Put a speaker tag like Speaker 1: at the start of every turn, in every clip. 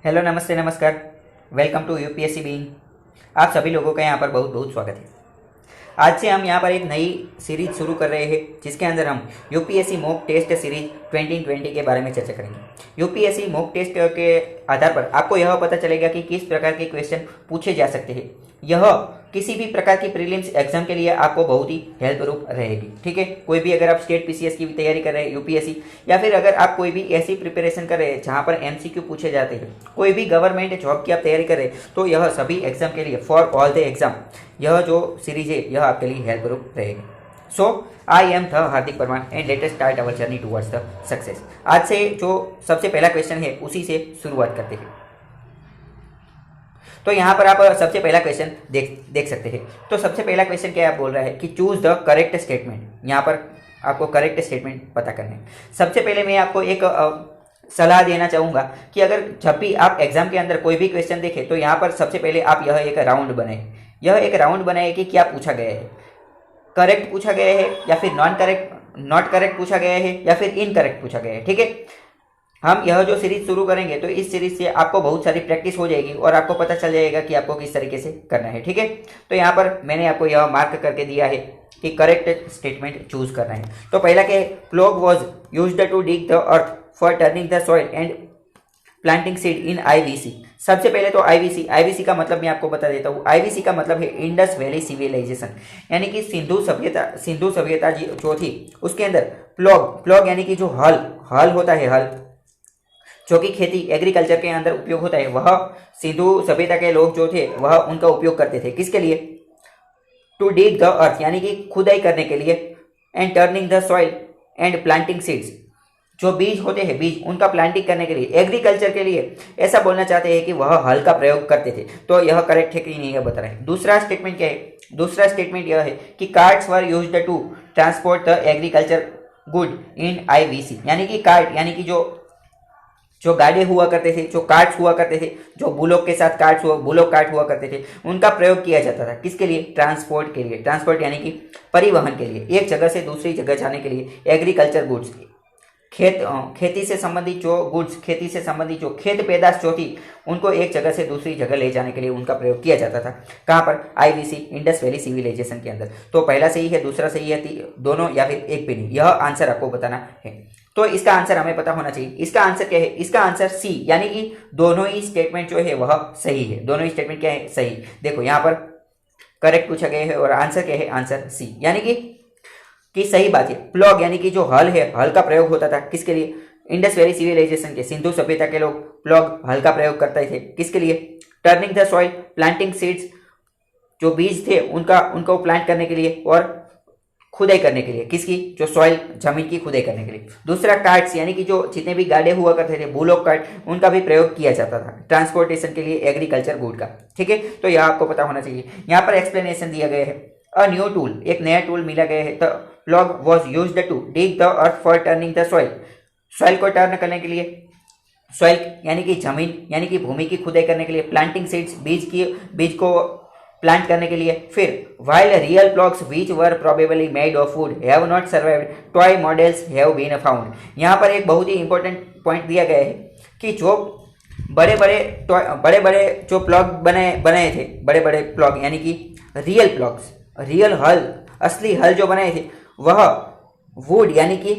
Speaker 1: Hello, नमस्ते, नमस्कार। Welcome to UPSC being. आप सभी लोगों का यहाँ पर बहुत बहुत स्वागत है। आज से हम यहाँ पर एक नई सीरीज शुरू कर रहे हैं जिसके अंदर हम यूपीएससी मॉक टेस्ट सीरीज 2020 के बारे में चर्चा करेंगे। यूपीएससी मॉक टेस्ट के आधार पर आपको यह पता चलेगा कि किस प्रकार के क्वेश्चन पूछे जा सकते हैं। यह किसी भी प्रकार की प्रीलिम्स एग्जाम के लिए आपको बहुत ही हेल्प रूप रहेगी। ठीक है, कोई भी अगर आप स्टेट पीसीएस की तैयारी कर रहे हैं, यूपीएससी, या फिर अगर आप कोई भी ऐसी प्रिपरेशन कर रहे हैं जहां पर एमसीक्यू पूछे जाते हैं, कोई भी गवर्नमेंट जॉब की आप तैयारी कर रहे हैं, तो यह सभी एग्जाम के लिए फॉर ऑल द एग्जाम यह जो सीरीज है यह आपके लिए हेल्प रूप रहेगी। So I am the Hardik Parmar and let us start our journey towards the success. आज से जो सबसे पहला क्वेश्चन है उसी से शुरुआत करते हैं। तो यहाँ पर आप सबसे पहला क्वेश्चन देख सकते हैं। तो सबसे पहला क्वेश्चन क्या आप बोल रहा है कि चूज द करेक्ट स्टेटमेंट। यहाँ पर आपको करेक्ट स्टेटमेंट पता करना है। सबसे पहले मैं आपको एक सलाह देना चाहूँगा कि अगर जब भी आप एग्जाम के अंदर कोई भी क्वेश्चन देखें तो यहाँ पर सबसे पहले आप यह एक राउंड बनाए। यह एक राउंड बनाए कि क्या पूछा गया है, करेक्ट पूछा गया है या फिर नॉट करेक्ट पूछा गया है या फिर इनकरेक्ट पूछा गया है। ठीक है, हम यह जो सीरीज शुरू करेंगे तो इस सीरीज से आपको बहुत सारी प्रैक्टिस हो जाएगी और आपको पता चल जाएगा कि आपको किस तरीके से करना है। ठीक है, तो यहाँ पर मैंने आपको यह मार्क करके दिया है कि करेक्ट स्टेटमेंट चूज करना है। तो पहला क्या है, plough was used to dig the earth for turning the soil and planting seed in IVC. सबसे पहले तो आईवीसी का मतलब मैं आपको बता देता हूँ। आईवीसी का मतलब है इंडस वैली सिविलाइजेशन, यानी कि सिंधु सभ्यता जो थी उसके अंदर प्लॉग यानी कि जो हल होता है, हल जो कि खेती एग्रीकल्चर के अंदर उपयोग होता है, वह सिंधु सभ्यता के लोग जो थे वह उनका उपयोग करते थे। किसके लिए? टू डिग द अर्थ यानी कि खुदाई करने के लिए, and turning the soil and planting seeds, जो बीज होते हैं बीज उनका प्लांटिंग करने के लिए, एग्रीकल्चर के लिए ऐसा बोलना चाहते हैं कि वह हल का प्रयोग करते थे। तो यह करेक्ट है कि नहीं यह बता रहे हैं। दूसरा स्टेटमेंट क्या है? दूसरा स्टेटमेंट यह है कि carts were used to transport the agriculture good in IVC, यानी कि कार्ट यानी कि जो गाड़े हुआ करते थे, जो कार्ट्स हुआ करते थे, जो बुलोक के साथ बुलोक कार्ट हुआ करते थे, उनका प्रयोग किया जाता था। किसके लिए? ट्रांसपोर्ट के लिए। ट्रांसपोर्ट यानी कि परिवहन के लिए, एक जगह से दूसरी जगह जाने के लिए। एग्रीकल्चर गुड्स, खेती से संबंधित जो गुड्स, खेती से संबंधित जो खेत पैदाश जो थी उनको एक जगह से दूसरी जगह ले जाने के लिए उनका प्रयोग किया जाता था। कहाँ पर? आईवीसी, इंडस वैली सिविलाइजेशन के अंदर। तो पहला सही है, दूसरा सही है, दोनों या फिर एक भी नहीं। यह आंसर आपको बताना है। तो इसका आंसर हमें पता होना चाहिए। इसका आंसर क्या है? इसका आंसर सी, यानी कि दोनों ही स्टेटमेंट जो है वह सही है। दोनों ही स्टेटमेंट क्या है? सही। देखो यहाँ पर करेक्ट पूछा गया है और आंसर क्या है? आंसर सी, यानी कि सही बात है। प्लॉग यानी कि जो हल है, हल का प्रयोग होता था किसके लिए? इंडस वैली सिविलाइजेशन के, सिंधु सभ्यता के लोग प्लॉग हल का प्रयोग करते थे। किसके लिए? Turning the soil, planting seeds, जो बीज थे उनको प्लांट करने के लिए, और खुदाई करने के लिए। किसकी? जो सॉइल, जमीन की खुदाई करने के लिए। दूसरा कार्ट्स, यानी कि जो जितने भी गाड़े हुआ करते थे, बुलोक कार्ट, उनका भी प्रयोग किया जाता था ट्रांसपोर्टेशन के लिए, एग्रीकल्चर गुड का। ठीक है, तो यह आपको पता होना चाहिए। यहाँ पर एक्सप्लेनेशन दिया गया है। अ न्यू टूल, एक नया टूल मिला गया है। The plough was used to dig the earth for turning the soil, soil को टर्न करने के लिए, सॉइल यानी कि जमीन यानी कि भूमि की खुदाई करने के लिए। प्लांटिंग सीड्स, बीज को प्लांट करने के लिए। फिर while real ploughs which were probably made of wood have not survived, toy models have been found. यहाँ पर एक बहुत ही इंपॉर्टेंट पॉइंट दिया गया है कि जो बड़े बड़े जो प्लॉग बनाए थे, बड़े बड़े प्लॉग यानी कि रियल प्लॉग्स, रियल हल, असली हल जो बनाए थे वह वुड यानी कि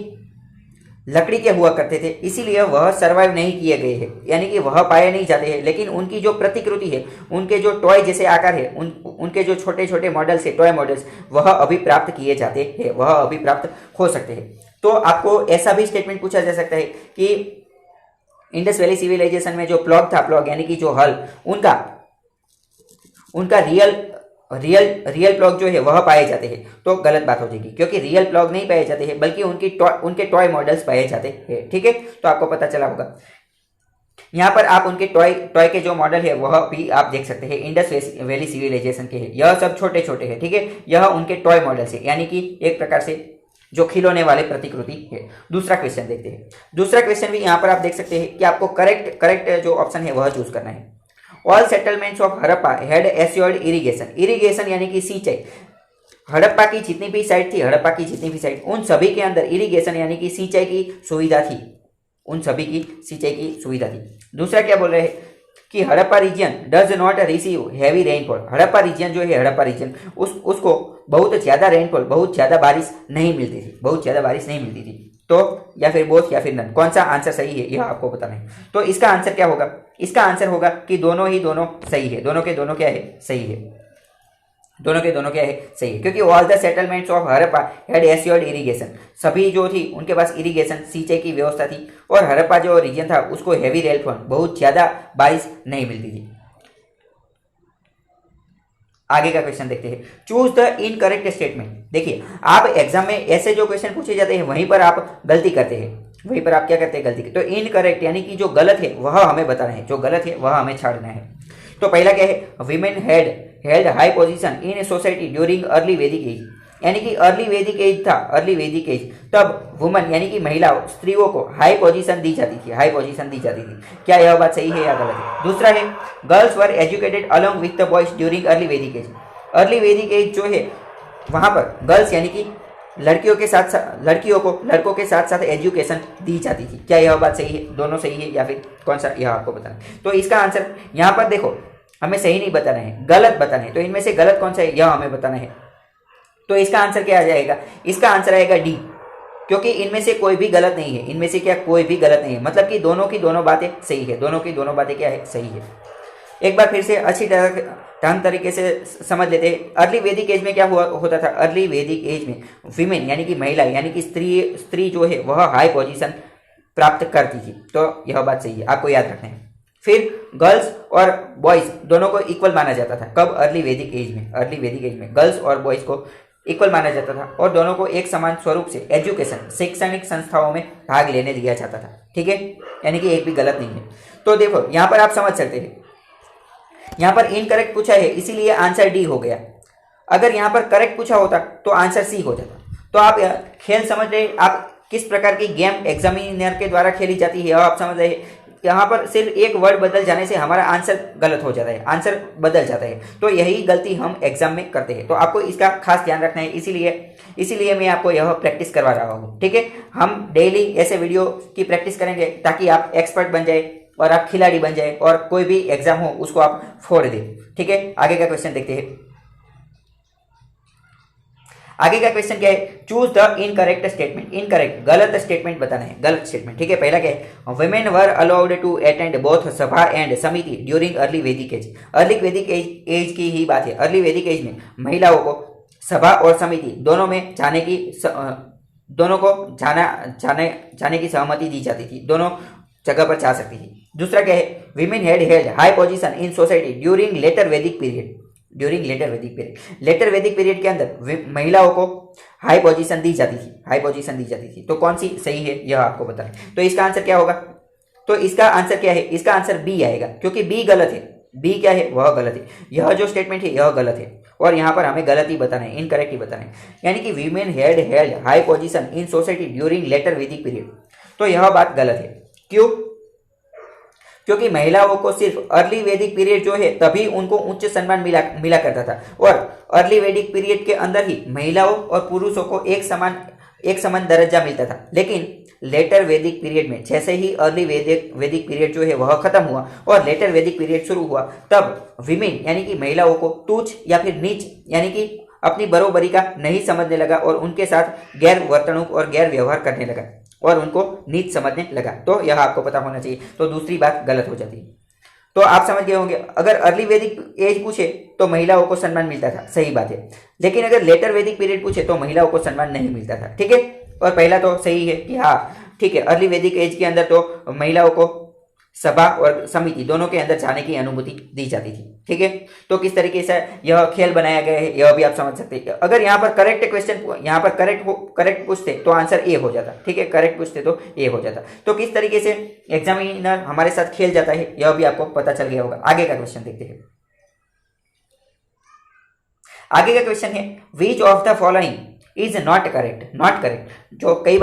Speaker 1: लकड़ी के हुआ करते थे, इसीलिए वह सर्वाइव नहीं किए गए हैं, यानी कि वह पाए नहीं जाते हैं। लेकिन उनकी जो प्रतिकृति है, उनके जो टॉय जैसे आकार है, उनके जो छोटे छोटे मॉडल्स है, टॉय मॉडल्स, वह अभी प्राप्त किए जाते हैं, वह अभी प्राप्त हो सकते हैं। तो आपको ऐसा भी स्टेटमेंट पूछा जा सकता है कि इंडस वैली सिविलाइजेशन में जो प्लॉग था, प्लॉग यानी कि जो हल, उनका रियल प्लॉग जो है वह पाए जाते हैं। तो गलत बात हो जाएगी, क्योंकि रियल प्लॉग नहीं पाए जाते हैं बल्कि उनके टॉय मॉडल्स पाए जाते हैं। ठीक है, तो आपको पता चला होगा। यहाँ पर आप उनके टॉय के जो मॉडल है वह भी आप देख सकते हैं, इंडस वैली सिविलाइजेशन के हैं। यह सब छोटे छोटे हैं। ठीक है, यह उनके टॉय मॉडल्स है, यानी कि एक प्रकार से जो खिलौने वाले प्रतिकृति है। दूसरा क्वेश्चन देखते हैं। दूसरा क्वेश्चन भी यहाँ पर आप देख सकते हैं कि आपको करेक्ट जो ऑप्शन है वह चूज करना है। All settlements of Harappa had assured irrigation, irrigation यानी कि सिंचाई। हड़प्पा की जितनी भी साइट, उन सभी के अंदर इरिगेशन यानी कि सिंचाई की सुविधा थी, उन सभी की सिंचाई की सुविधा थी। दूसरा क्या बोल रहे हैं? कि Harappa region does not receive heavy rainfall. Harappa region जो है, हड़प्पा रीजन उसको बहुत ज़्यादा रेनफॉल, बहुत ज़्यादा बारिश नहीं मिलती थी, बहुत ज़्यादा बारिश नहीं मिलती थी। तो या फिर बोथ या फिर नन, कौन सा आंसर सही है यह आपको बताना है। तो इसका आंसर क्या होगा? इसका आंसर होगा कि दोनों ही दोनों सही है, दोनों के दोनों क्या है? सही है, दोनों के दोनों क्या है? सही है, क्योंकि all the settlements of Harappa had assured irrigation. सभी जो थी उनके पास इरिगेशन, सिंचाई की व्यवस्था थी, और हड़प्पा जो रीजन था उसको हैवी रेनफॉल, बहुत ज़्यादा बारिश नहीं मिलती थी। आगे का क्वेश्चन देखते हैं। Choose the incorrect statement. देखिए, आप एग्जाम में ऐसे जो क्वेश्चन पूछे जाते हैं वहीं पर आप गलती करते हैं, वहीं पर आप क्या करते हैं? गलती। तो इनकरेक्ट यानी कि जो गलत है वह हमें बताना है, जो गलत है वह हमें छाड़ना है। तो पहला क्या है? Women had held high position in society during early Vedic as. यानी कि अर्ली वैदिक एज था, अर्ली वैदिक एज, तब वुमन यानी कि महिलाओं, स्त्रियों को हाई पोजीशन दी जाती थी, हाई पोजीशन दी जाती थी। क्या यह बात सही है या गलत है? दूसरा है, girls were educated along with the boys during early Vedic age. Early Vedic as जो है वहां पर गर्ल्स यानी कि लड़कियों के साथ लड़कियों को लड़कों के साथ साथ एजुकेशन दी जाती थी। क्या यह बात सही है? दोनों सही है या फिर कौन सा, यह आपको बताना है। तो इसका आंसर यहाँ पर देखो, हमें सही नहीं बताना है, गलत बताना है। तो इनमें से गलत कौन सा है यह हमें बताना है। तो इसका आंसर क्या आ जाएगा? इसका आंसर आएगा डी, क्योंकि इनमें से कोई भी गलत नहीं है, इनमें से क्या कोई भी गलत नहीं है, मतलब कि दोनों की दोनों बातें सही है, दोनों की दोनों बातें क्या है? सही है। एक बार फिर से अच्छी ढंग तरीके से समझ लेते हैं। अर्ली वैदिक एज में क्या होता था? अर्ली वैदिक एज में वीमेन यानी कि महिला यानी कि स्त्री जो है वह हाई पोजीशन प्राप्त करती थी। तो यह बात सही है, आपको याद रखना है। फिर गर्ल्स और बॉयज दोनों को इक्वल माना जाता था। कब? अर्ली वैदिक एज में। अर्ली वैदिक एज में गर्ल्स और बॉयज को इक्वल माना जाता था, और दोनों को एक समान स्वरूप से एजुकेशन, शैक्षणिक संस्थाओं में भाग लेने दिया जाता था। ठीक है, यानी कि एक भी गलत नहीं है। तो देखो यहाँ पर आप समझ सकते हैं, यहाँ पर इनकरेक्ट पूछा है इसीलिए आंसर डी हो गया। अगर यहाँ पर करेक्ट पूछा होता तो आंसर सी हो जाता। तो आप खेल समझ रहे, आप किस प्रकार की गेम एग्जामिनर के द्वारा खेली जाती है आप समझ रहे। यहाँ पर सिर्फ एक वर्ड बदल जाने से हमारा आंसर गलत हो जाता है, आंसर बदल जाता है। तो यही गलती हम एग्जाम में करते हैं। तो आपको इसका खास ध्यान रखना है, इसीलिए मैं आपको यह प्रैक्टिस करवा रहा हूँ। ठीक है, हम डेली ऐसे वीडियो की प्रैक्टिस करेंगे ताकि आप एक्सपर्ट बन जाए और आप खिलाड़ी बन जाए, और कोई भी एग्जाम हो उसको आप फोड़ दें। ठीक है, आगे का क्वेश्चन देखते हैं। आगे का क्वेश्चन क्या है? Choose the incorrect statement. Incorrect, गलत स्टेटमेंट बताना है, गलत स्टेटमेंट। ठीक है, पहला क्या है? Women were allowed to attend both sabha and samiti during early Vedic age. Early Vedic age की ही बात है। अर्ली वैदिक एज में महिलाओं को सभा और समिति दोनों में जाने की दोनों को जाने की सहमति दी जाती थी, दोनों जगह पर जा सकती थी। दूसरा क्या है? Women had held high position in society during later वैदिक पीरियड। ड्यूरिंग लेटर वैदिक पीरियड, लेटर वैदिक पीरियड के अंदर महिलाओं को हाई पोजीशन दी जाती थी, हाई पोजीशन दी जाती थी। तो कौन सी सही है यह आपको बताना है। तो इसका आंसर क्या होगा? तो इसका आंसर क्या है? इसका आंसर बी आएगा, क्योंकि बी गलत है। बी क्या है? वह गलत है। यह जो स्टेटमेंट है यह गलत है, और यहाँ पर हमें गलत ही बताना है, इनकरेक्ट ही बताना है। यानी कि women had held high position in society during later वैदिक पीरियड। तो यह बात गलत है। क्यों? क्योंकि महिलाओं को सिर्फ अर्ली वैदिक पीरियड जो है तभी उनको उच्च सम्मान मिला करता था, और अर्ली वैदिक पीरियड के अंदर ही महिलाओं और पुरुषों को एक समान दर्जा मिलता था। लेकिन लेटर वैदिक पीरियड में जैसे ही अर्ली वैदिक पीरियड जो है वह खत्म हुआ और लेटर वैदिक पीरियड शुरू हुआ, तब विमेन यानी कि महिलाओं को तुच्छ या फिर नीच यानी कि अपनी बरोबरी का नहीं समझने लगा, और उनके साथ गैर वर्तणूक और गैर व्यवहार करने लगा, और उनको नीच समझने लगा। तो यह आपको पता होना चाहिए। तो दूसरी बात गलत हो जाती है। तो आप समझ गए होंगे, अगर अर्ली वैदिक एज पूछे तो महिलाओं को सम्मान मिलता था, सही बात है। लेकिन अगर लेटर वैदिक पीरियड पूछे तो महिलाओं को सम्मान नहीं मिलता था। ठीक है, और पहला तो सही है कि हाँ ठीक है, अर्ली वैदिक एज के अंदर तो महिलाओं को सभा और समिति दोनों के अंदर जाने की अनुमति दी जाती थी। ठीक है, तो किस तरीके से यह खेल बनाया गया है यह भी आप समझ सकते हैं। अगर यहाँ पर करेक्ट क्वेश्चन, यहाँ पर करेक्ट पूछते तो आंसर ए हो जाता। ठीक है, करेक्ट पूछते तो ए हो जाता। तो किस तरीके से एग्जामिनर हमारे साथ खेल जाता है यह भी आपको पता चल गया होगा। आगे का क्वेश्चन देखते हैं। आगे का क्वेश्चन है, which of the following is not correct. Not correct जो कई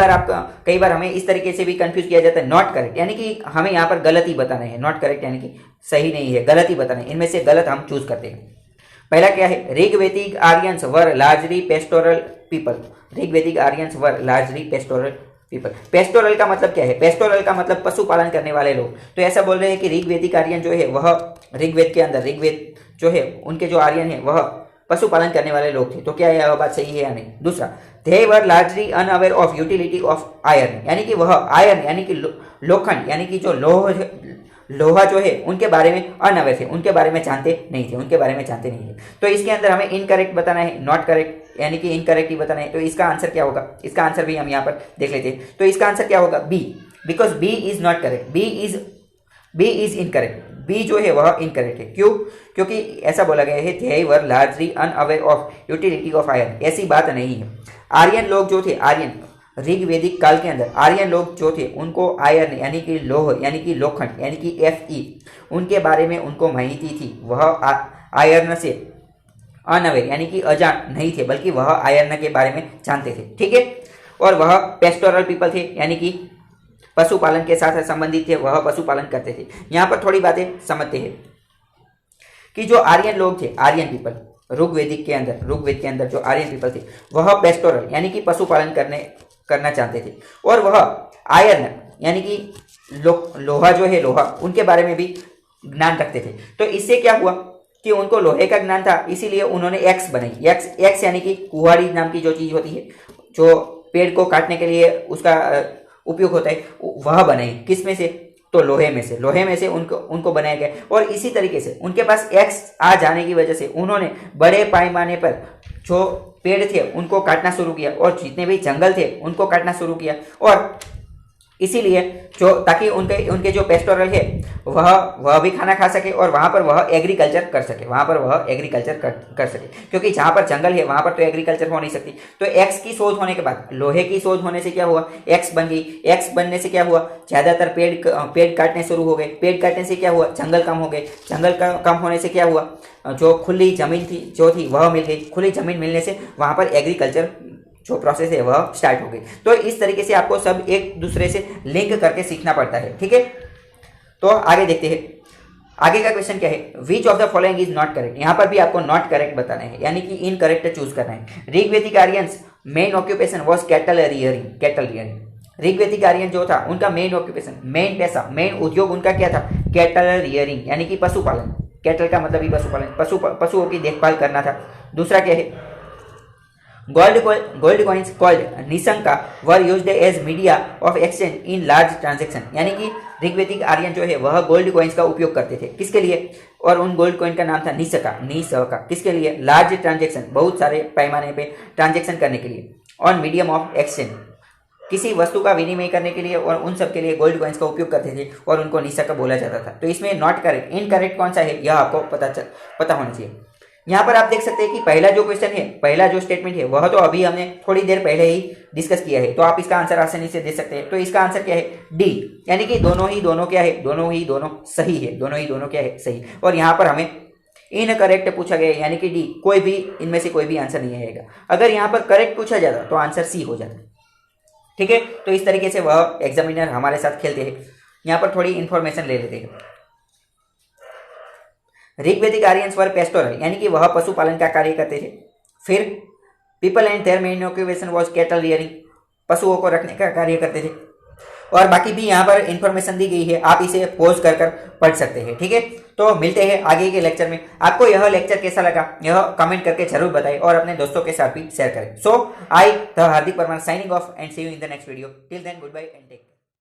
Speaker 1: बार हमें इस तरीके से भी कंफ्यूज किया जाता है। नॉट करेक्ट यानी कि हमें यहाँ पर गलत ही बताना है। नॉट करेक्ट यानी कि सही नहीं है, गलत ही बताना है। इनमें से गलत हम चूज करते हैं। पहला क्या है? Rigvedic Aryans were largely pastoral people. Rigvedic Aryans were largely pastoral people. Pastoral का मतलब क्या है? पेस्टोरल का मतलब पशुपालन करने वाले लोग। तो ऐसा बोल रहे हैं कि ऋग्वेदिक आर्यन जो है वह ऋग्वेद के अंदर, ऋग्वेद जो है उनके जो आर्यन है वह पशुपालन करने वाले लोग थे। तो क्या यह बात सही है या नहीं? दूसरा, they were largely unaware of utility of iron, यानी कि वह आयरन यानी कि लोखंड यानी कि जो लोहा जो है उनके बारे में अनअवेयर थे, उनके बारे में जानते नहीं थे। तो इसके अंदर हमें इनकरेक्ट बताना है, नॉट करेक्ट यानी कि इनकरेक्ट ही बताना है। तो इसका आंसर क्या होगा? इसका आंसर भी हम यहाँ पर देख लेते हैं। तो इसका आंसर क्या होगा? B, because B is not correct, B is incorrect. B जो है वह इनकरेक्ट है। क्यों? क्योंकि ऐसा बोला गया है they were largely unaware of utility of iron. ऐसी बात नहीं है। आर्यन लोग जो थे, आर्यन ऋग्वेदिक काल के अंदर आर्यन लोग जो थे उनको आयरन यानी कि लोह यानी कि लोखंड यानी कि Fe उनके बारे में उनको माहिती थी। वह आयरन से अनअवेयर यानी कि अजान नहीं थे, बल्कि वह आयरन के बारे में जानते थे। ठीक है। और वह पेस्टोरल पीपल थे यानी कि पशुपालन के साथ संबंधित थे, वह पशुपालन करते थे। यहाँ पर थोड़ी बातें समझते हैं कि जो आर्यन लोग थे, आर्यन पीपल ऋग्वेद के अंदर जो आर्यन पीपल थे वह पेस्टोरल यानी कि पशुपालन करना चाहते थे। और वह आयरन यानी कि लोहा जो है लोहा उनके बारे में भी ज्ञान रखते थे। तो इससे क्या हुआ कि उनको लोहे का ज्ञान था, इसीलिए उन्होंने एक्स बनाई। एक्स यानी कि कुहाड़ी नाम की जो चीज होती है जो पेड़ को काटने के लिए उसका उपयोग होता है, वह बनाई। किस में से? तो लोहे में से उनको बनाया गया। और इसी तरीके से उनके पास एक्स आ जाने की वजह से उन्होंने बड़े पैमाने पर जो पेड़ थे उनको काटना शुरू किया और जितने भी जंगल थे उनको काटना शुरू किया। और इसीलिए जो ताकि उनके जो पेस्टोरल है वह भी खाना खा सके और वहां पर वह एग्रीकल्चर कर सके, क्योंकि जहां पर जंगल है वहां पर तो एग्रीकल्चर हो नहीं सकती। तो एक्स की शोध होने के बाद, लोहे की शोध होने से क्या हुआ? एक्स बन गई। एक्स बनने से क्या हुआ? ज्यादातर पेड़ काटने शुरू हो गए। पेड़ काटने से क्या हुआ? जंगल कम हो गए। जंगल कम होने से क्या हुआ? जो खुली जमीन थी वह मिल गई। खुली जमीन मिलने से वहां पर एग्रीकल्चर जो प्रोसेस है वह स्टार्ट हो गई। तो इस तरीके से आपको सब एक दूसरे से लिंक करके सीखना पड़ता है। ठीक है। तो आगे देखते हैं। आगे का क्वेश्चन क्या है? Which of the following is not correct. यहाँ पर भी आपको नॉट करेक्ट बताना है, यानी कि इनकरेक्ट चूज करना है। Rigvedic Aryans main occupation was cattle rearing. Rigvedic Aryan जो था उनका मेन ऑक्यूपेशन, मेन पैसा, मेन उद्योग उनका क्या था? कैटल रियरिंग यानी कि पशुपालन। कैटल का मतलब ही पशुपालन, पशुओं की देखभाल करना था। दूसरा क्या है? Gold coins called nishka were used as media of exchange in large transaction, यानी कि ऋग्वेदिक आर्यन जो है वह गोल्ड कॉइन्स का उपयोग करते थे। किसके लिए? और उन गोल्ड कॉइन का नाम था निशका। किसके लिए? लार्ज ट्रांजेक्शन, बहुत सारे पैमाने पे ट्रांजेक्शन करने के लिए। ऑन मीडियम ऑफ एक्सचेंज, किसी वस्तु का विनिमय करने के लिए, और उन सब के लिए गोल्ड कॉइन्स का उपयोग करते थे और उनको निशका बोला जाता था। तो इसमें नॉट करेक्ट, इनकरेक्ट कौन सा है यह आपको पता होना चाहिए। यहाँ पर आप देख सकते हैं कि पहला जो क्वेश्चन है, पहला जो स्टेटमेंट है वह तो अभी हमने थोड़ी देर पहले ही डिस्कस किया है, तो आप इसका आंसर आसानी से दे सकते हैं। तो इसका आंसर क्या है? डी, यानी कि दोनों क्या है? दोनों सही है। दोनों क्या है? सही। और यहाँ पर हमें इनकरेक्ट पूछा गया यानी कि डी, कोई भी इनमें से कोई भी आंसर नहीं आएगा। अगर यहाँ पर करेक्ट पूछा जाता तो आंसर सी हो जाता। ठीक है। तो इस तरीके से वह एग्जामिनर हमारे साथ खेलते हैं। यहाँ पर थोड़ी इंफॉर्मेशन ले लेते हैं। ऋग्वेदिक आर्यंस वर पेस्टोरल, यानी कि वह पशुपालन का कार्य करते थे। फिर people and their main occupation was cattle rearing, पशुओं को रखने का कार्य करते थे। और बाकी भी यहाँ पर इंफॉर्मेशन दी गई है, आप इसे पॉज कर पढ़ सकते हैं। ठीक है। तो मिलते हैं आगे के लेक्चर में। आपको यह लेक्चर कैसा लगा यह कमेंट करके जरूर बताएं और अपने दोस्तों के साथ भी शेयर करें। So I the Hardik Parmar signing off and see you in the next video. Till then goodbye and take care.